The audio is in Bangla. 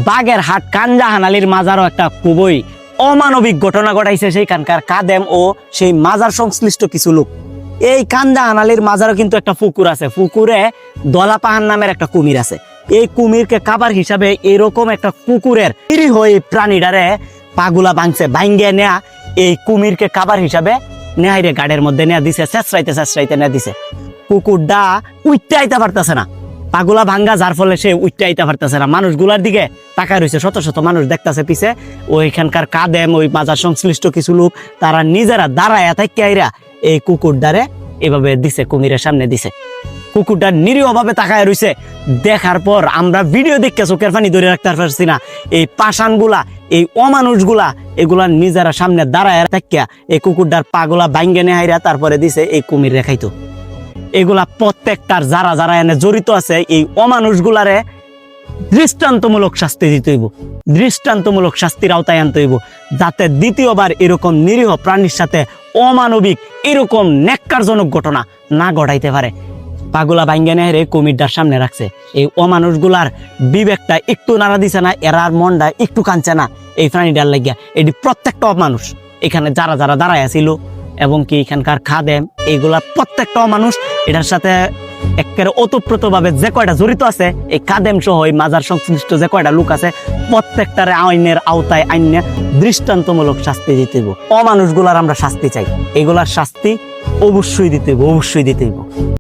বাগেরহাট কানজাহান আলীর মাজারও একটা খুবই অমানবিক ঘটনা ঘটাইছে সেইখানকার কাদেম ও সেই মাজার সংশ্লিষ্ট কিছু লোক। এই কানজাহান আলীর মাজারও কিন্তু একটা পুকুর আছে, পুকুরে দলা পাহাড় নামের একটা কুমির আছে। এই কুমিরকে কাবার হিসাবে এরকম একটা পুকুরের নিরীহ এই প্রাণীটারে পাগুলা ভাঙছে, ভাঙ্গে নেয়া এই কুমিরকে কাবার হিসাবে নেহাইরে গাড়ের মধ্যে নেয়া দিছে, চেঁচড়াইতে নেয়া দিছে। কুকুরটা উঠতে আইতে পারতেছে না, পাগুলা ভাঙ্গা, যার ফলে সে উঠতে আইতে পারতেছে না। মানুষগুলার দিকে তাকায় রয়েছে, শত শত মানুষ দেখতেছে পিছে। ওইখানকার কাদেম, ওই মাজার সংশ্লিষ্ট কিছু লোক, তারা নিজেরা দাঁড়ায় থাকি আইরা এই কুকুরটারে এভাবে দিছে, কুমিরের সামনে দিছে। কুকুরটা নিরীহভাবে তাকায় রয়েছে। দেখার পর আমরা ভিডিও দেখে চোখের পানি ধরে রাখতে পারছি না। এই পাষাণগুলা, এই অমানুষগুলা, এগুলা নিজেরা সামনে দাঁড়ায় থাকিয়া এই কুকুরটার পাগুলা ভাঙ্গে নেহাইরা তারপরে দিছে এই কুমির রেখাইতো। এগুলা প্রত্যেকটার যারা যারা এনে জড়িত আছে, এই অমানুষগুলারে দৃষ্টান্তমূলক শাস্তি দিতে হইব, দৃষ্টান্তমূলক শাস্তির আওতায় আনতে হইব, যাতে দ্বিতীয়বার এরকম নিরীহ প্রাণীর সাথে অমানবিক এরকম ন্যাক্কারজনক ঘটনা না ঘটাইতে পারে। পাগুলা ভাঙ্গে নেহারে কুমিরটার সামনে রাখছে। এই অমানুষগুলার বিবেকটা একটু নাড়া দিছে না, এরার মনটা একটু কাঁদছে না এই প্রাণীটার লাগিয়া। এটি প্রত্যেকটা অমানুষ, এখানে যারা যারা দাঁড়ায় আছিল এবং কি এখানকার খাদেম, এইগুলা প্রত্যেকটা মানুষ এটার সাথে একেবারে ওতপ্রোতভাবে যে কয়টা জড়িত আছে, এই খাদেম সহ এই মাজার সংশ্লিষ্ট যে কয়টা লোক আছে, প্রত্যেকটারে আইনের আওতায় আইনে দৃষ্টান্তমূলক শাস্তি দিতে হইব। অমানুষগুলার আমরা শাস্তি চাই, এগুলার শাস্তি অবশ্যই দিতে হইব, অবশ্যই দিতে হইব।